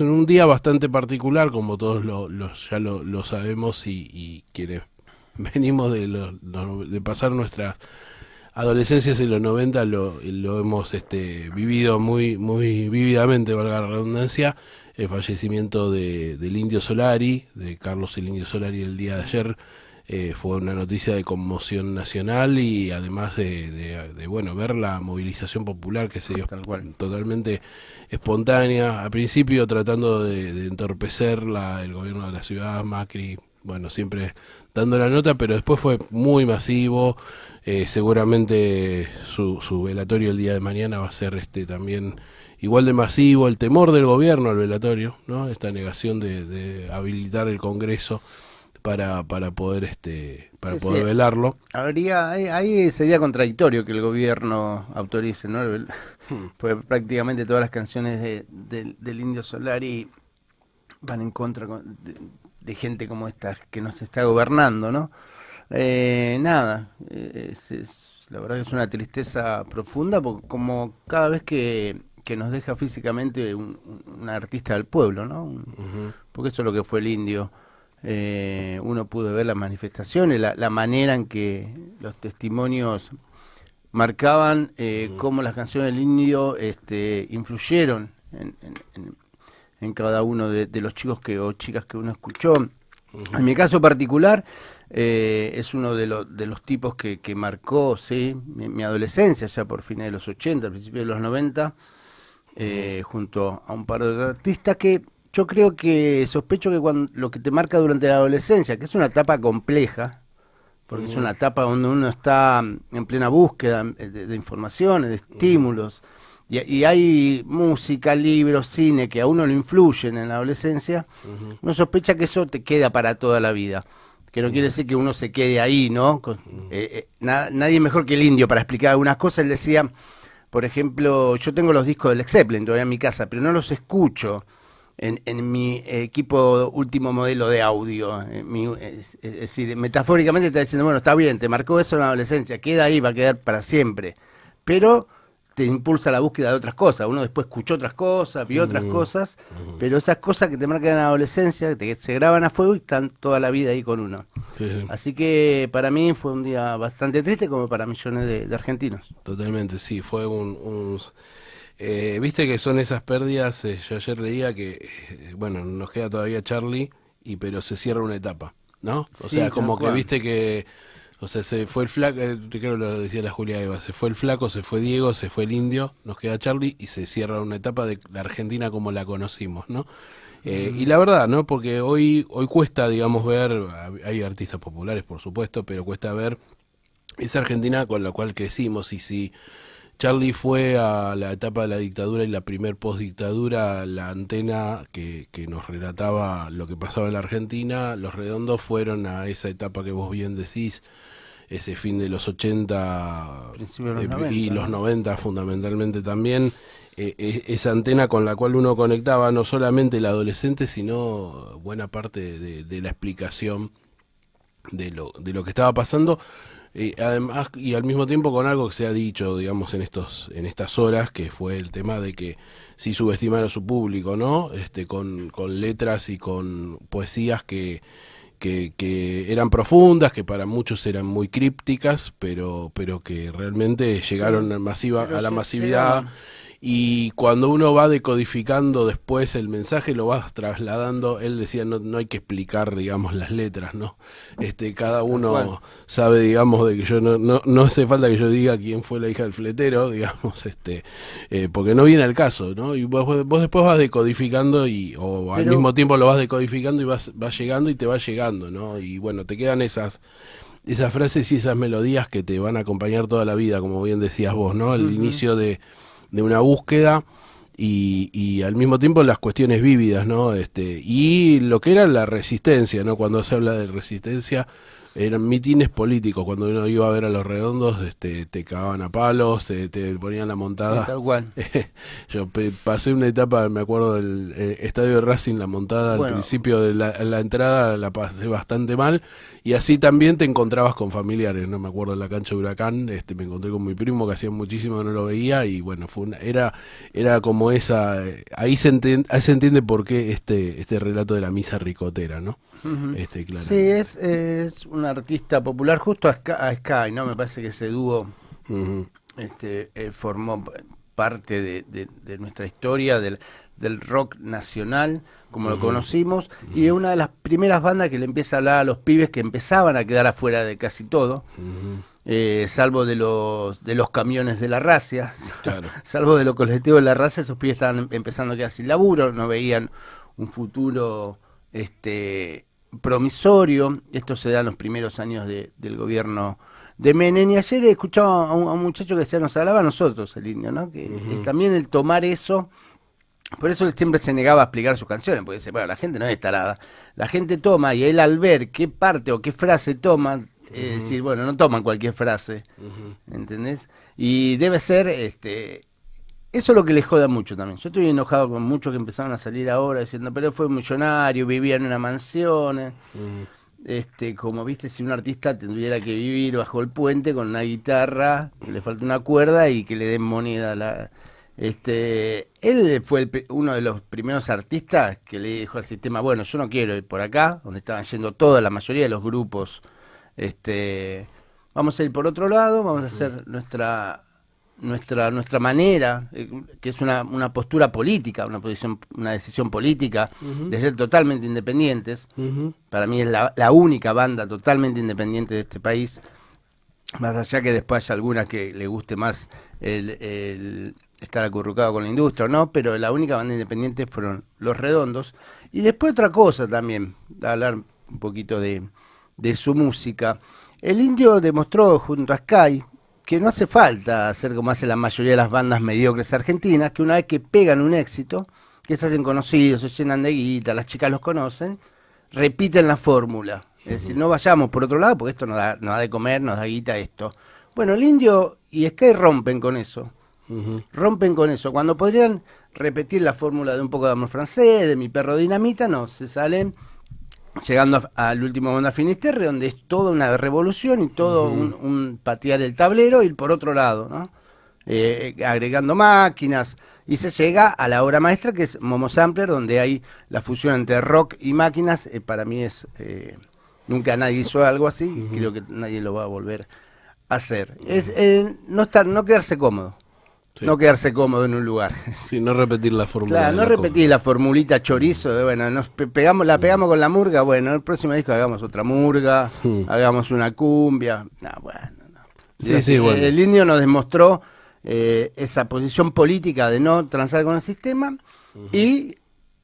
En un día bastante particular, como todos ya lo sabemos y quienes venimos de pasar nuestras adolescencias en los 90 lo hemos vivido muy vívidamente, valga la redundancia, el fallecimiento del Indio Solari, de Carlos el Indio Solari el día de ayer. Fue una noticia de conmoción nacional y además bueno, ver la movilización popular que se dio Tal cual. totalmente espontánea, al principio tratando de entorpecer el gobierno de la ciudad, Macri, bueno, siempre dando la nota, pero después fue muy masivo. Seguramente su velatorio el día de mañana va a ser también igual de masivo. El temor del gobierno al velatorio, ¿no? Esta negación de habilitar el Congreso para poder para Sí, sí. poder velarlo. Ahí sería contradictorio que el gobierno autorice, ¿no? Pues prácticamente todas las canciones del Indio Solari van en contra de gente como esta que nos está gobernando, ¿no? Nada, la verdad que es una tristeza profunda, porque como cada vez que nos deja físicamente un artista del pueblo, ¿no? Ujú, Porque eso es lo que fue el Indio. Uno pudo ver las manifestaciones, la manera en que los testimonios marcaban ujú, cómo las canciones del Indio influyeron en cada uno de los chicos o chicas que uno escuchó. En ujú, mi caso particular, es uno de los tipos que marcó, ¿sí? Mi adolescencia, ya por fines de los 80, principios de los 90, ujú, junto a un par de artistas que yo creo que sospecho que lo que te marca durante la adolescencia, que es una etapa compleja, porque es una ujú, etapa donde uno está en plena búsqueda de informaciones, de ujú, estímulos, y hay música, libros, cine que a uno lo influyen en la adolescencia. ujú, Uno sospecha que eso te queda para toda la vida, que no quiere ujú, decir que uno se quede ahí, ¿no? ujú, Nadie mejor que el Indio para explicar algunas cosas. Él decía, por ejemplo, yo tengo los discos del Led Zeppelin todavía en mi casa, pero no los escucho en mi equipo último modelo de audio. Es decir, metafóricamente está diciendo, bueno, está bien, te marcó eso en la adolescencia, queda ahí, va a quedar para siempre. Pero te impulsa la búsqueda de otras cosas. Uno después escuchó otras cosas, vio otras ujú, cosas, ujú. pero esas cosas que te marcan en la adolescencia, que se graban a fuego y están toda la vida ahí con uno. Sí, sí. Así que para mí fue un día bastante triste, como para millones de argentinos. Totalmente, sí, fue viste que son esas pérdidas. Yo ayer leía que, bueno, nos queda todavía Charlie, pero se cierra una etapa, ¿no? O sea, Sí, tal como que cual. viste que, o sea, se fue el flaco, creo que lo decía la Julia Eva, se fue el flaco, se fue Diego, se fue el indio, nos queda Charlie y se cierra una etapa de la Argentina como la conocimos, ¿no? Y Ujú. la verdad, ¿no? Porque hoy cuesta, digamos, ver, hay artistas populares, por supuesto, pero cuesta ver esa Argentina con la cual crecimos. Y si Charlie fue a la etapa de la dictadura y la primer postdictadura, la antena que nos relataba lo que pasaba en la Argentina, Los Redondos fueron a esa etapa que vos bien decís, ese fin de los 80 Principio de los y 90, los ¿no? 90 fundamentalmente también. Esa antena con la cual uno conectaba no solamente el adolescente, sino buena parte de la explicación de lo que estaba pasando. Además, y al mismo tiempo con algo que se ha dicho, digamos, en estas horas, que fue el tema de que sí subestimar a su público, ¿no? Con letras y con poesías que eran profundas, que para muchos eran muy crípticas, pero que realmente Sí, llegaron pero a la masividad. llegaban. Y cuando uno va decodificando después el mensaje, lo va trasladando. Él decía, no, no hay que explicar, digamos, las letras, ¿no? Cada Tal cual. uno sabe, digamos, de que yo no hace falta que yo diga quién fue la hija del fletero, digamos, porque no viene al caso, ¿no? Y vos después vas decodificando o al Pero mismo tiempo lo vas decodificando y vas llegando y te va llegando, ¿no? Y bueno, te quedan esas frases y esas melodías que te van a acompañar toda la vida, como bien decías vos, ¿no? El ujú, inicio de una búsqueda y al mismo tiempo las cuestiones vívidas, ¿no? Y lo que era la resistencia, ¿no? Cuando se habla de resistencia, eran mitines políticos. Cuando uno iba a ver a Los Redondos, te cagaban a palos, te ponían la montada. Tal cual. Yo pasé una etapa, me acuerdo del estadio de Racing, la montada al principio de la entrada la pasé bastante mal, y así también te encontrabas con familiares, no me acuerdo, en la cancha de Huracán, me encontré con mi primo que hacía muchísimo que no lo veía, y bueno, era como esa, ahí se entiende por qué este relato de la misa ricotera, ¿no? Uh-huh. Claro. Sí, es un artista popular, justo a Sky, ¿no? Me parece que ese dúo Uh-huh. formó parte de nuestra historia, del rock nacional, como lo conocimos, y es una de las primeras bandas que le empieza a hablar a los pibes que empezaban a quedar afuera de casi todo, salvo de los camiones de la racia, Claro. salvo de los colectivos de la racia, esos pibes estaban empezando a quedar sin laburo, no veían un futuro promisorio. Esto se da en los primeros años del gobierno de Menem, y ayer escuchaba a un muchacho que decía, nos hablaba a nosotros el indio, ¿no? Que también el tomar eso, por eso él siempre se negaba a explicar sus canciones, porque dice, bueno, la gente no es tarada, la gente toma, y él al ver qué parte o qué frase toma, decir, bueno, no toman cualquier frase, ¿entendés? Y debe ser, eso es lo que les joda mucho también. Yo estoy enojado con muchos que empezaron a salir ahora diciendo, pero él fue millonario, vivía en una mansión, como viste, si un artista tuviera que vivir bajo el puente con una guitarra, que le falta una cuerda y que le den moneda. Él fue uno de los primeros artistas que le dijo al sistema, bueno, yo no quiero ir por acá, donde estaban yendo toda la mayoría de los grupos, vamos a ir por otro lado, vamos a hacer nuestra manera, que es una postura política, una decisión política, de ser totalmente independientes. Para mí es la única banda totalmente independiente de este país, más allá que después haya alguna que le guste más el estar acurrucado con la industria o no, pero la única banda independiente fueron Los Redondos. Y después otra cosa también, hablar un poquito de su música. El Indio demostró junto a Sky que no hace falta hacer como hace la mayoría de las bandas mediocres argentinas, que una vez que pegan un éxito, que se hacen conocidos, se llenan de guita, las chicas los conocen, repiten la fórmula. Es decir, no vayamos por otro lado, porque esto nos da de comer, nos da guita esto. Bueno, el Indio y Sky rompen con eso. Rompen con eso. Cuando podrían repetir la fórmula de Un poco de amor francés, de Mi perro dinamita, no, se salen llegando al último Onda Finisterre, donde es toda una revolución y todo un patear el tablero, ir por otro lado, ¿no? Agregando máquinas, y se llega a la obra maestra, que es Momo Sampler, donde hay la fusión entre rock y máquinas. Para mí es nunca nadie hizo algo así, y creo que nadie lo va a volver a hacer. Es no quedarse cómodo. Sí. No quedarse cómodo en un lugar. Sí, no repetir la fórmula. Claro, no repetir la formulita chorizo de, bueno, la pegamos con la murga, bueno, el próximo disco hagamos otra murga, hagamos una cumbia. No, bueno, no. Sí, bueno. El Indio nos demostró esa posición política de no transar con el sistema y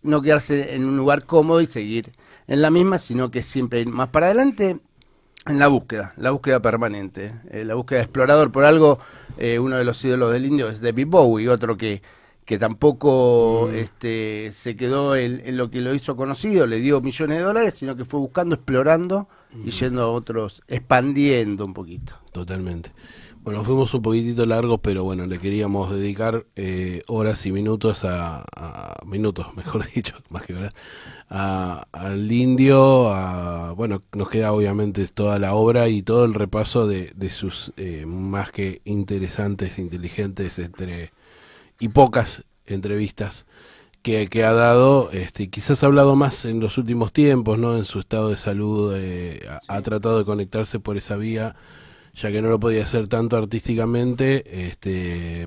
no quedarse en un lugar cómodo y seguir en la misma, sino que siempre ir más para adelante. En la búsqueda permanente, la búsqueda de explorador. Por algo, uno de los ídolos del Indio es David Bowie, otro que tampoco se quedó en lo que lo hizo conocido, le dio millones de dólares, sino que fue buscando, explorando y yendo a otros, expandiendo un poquito. Totalmente. Bueno, fuimos un poquitito largos, pero bueno, le queríamos dedicar horas y minutos minutos, mejor dicho, más que horas, al Indio. Bueno, nos queda obviamente toda la obra y todo el repaso de sus más que interesantes, inteligentes y pocas entrevistas que ha dado. Quizás ha hablado más en los últimos tiempos, ¿no? En su estado de salud, ha tratado de conectarse por esa vía, ya que no lo podía hacer tanto artísticamente,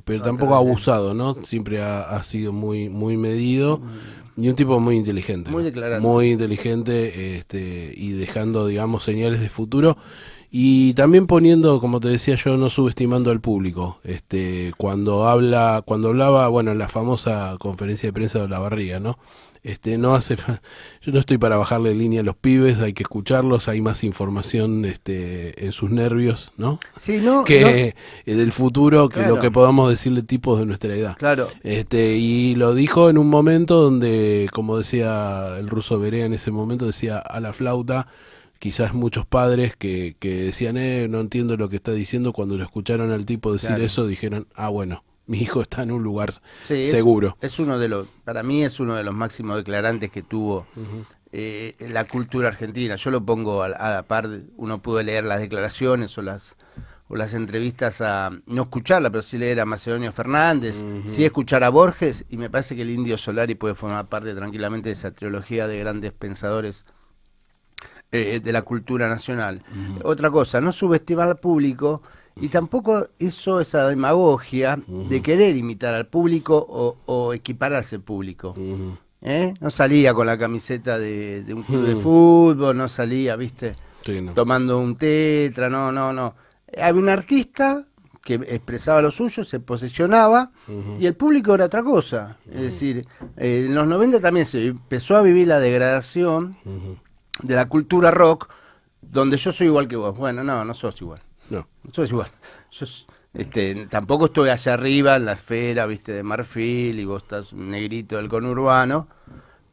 pero tampoco ha abusado, ¿no? Siempre ha sido muy medido y un tipo muy inteligente. Muy declarado. Muy inteligente, y dejando, digamos, señales de futuro. Y también poniendo, como te decía yo, no subestimando al público. Cuando hablaba, bueno, en la famosa conferencia de prensa de Olavarría, ¿no? Yo no estoy para bajarle línea a los pibes, hay que escucharlos, hay más información en sus nervios, ¿no? Sí, no, que del futuro, que claro, lo que podamos decirle tipos de nuestra edad. Claro. Y lo dijo en un momento donde, como decía el ruso Berea en ese momento, decía a la flauta quizás muchos padres que decían, no entiendo lo que está diciendo, cuando lo escucharon al tipo decir Claro. eso, dijeron, bueno, mi hijo está en un lugar Sí, seguro. es uno de los, para mí es uno de los máximos declarantes que tuvo Ujú. la cultura argentina. Yo lo pongo a la par, uno puede leer las declaraciones o las entrevistas no escucharla, pero sí leer a Macedonio Fernández, sí escuchar a Borges, y me parece que el Indio Solari puede formar parte tranquilamente de esa trilogía de grandes pensadores de la cultura nacional. Otra cosa, no subestimar al público y tampoco hizo esa demagogia de querer imitar al público o equipararse al público. Ujú. No salía con la camiseta de un club de fútbol, no salía, viste, Sí, no. tomando un tetra, no. Había un artista que expresaba lo suyo, se posesionaba, y el público era otra cosa. Es decir, en los 90 también se empezó a vivir la degradación de la cultura rock, donde yo soy igual que vos. Bueno, no sos igual. No. No sos igual. Tampoco estoy allá arriba en la esfera, viste, de marfil, y vos estás un negrito del conurbano,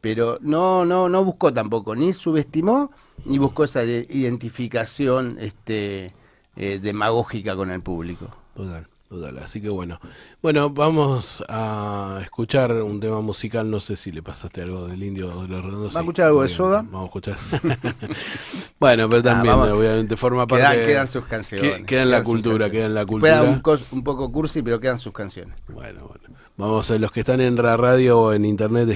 pero no buscó tampoco, ni subestimó, ni buscó esa identificación demagógica con el público. Total. Así que bueno, vamos a escuchar un tema musical. No sé si le pasaste algo del Indio o de los Redondos. ¿Va a escuchar algo de obviamente, Soda? Vamos a escuchar. Bueno, pero también, obviamente, forma parte. Quedan sus canciones. Queda en la cultura, queda en la cultura. Queda un poco cursi, pero quedan sus canciones. Bueno. Vamos a los que están en la radio o en internet,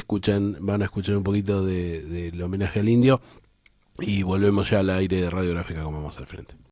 van a escuchar un poquito del homenaje al Indio y volvemos ya al aire de Radiográfica como vamos al frente.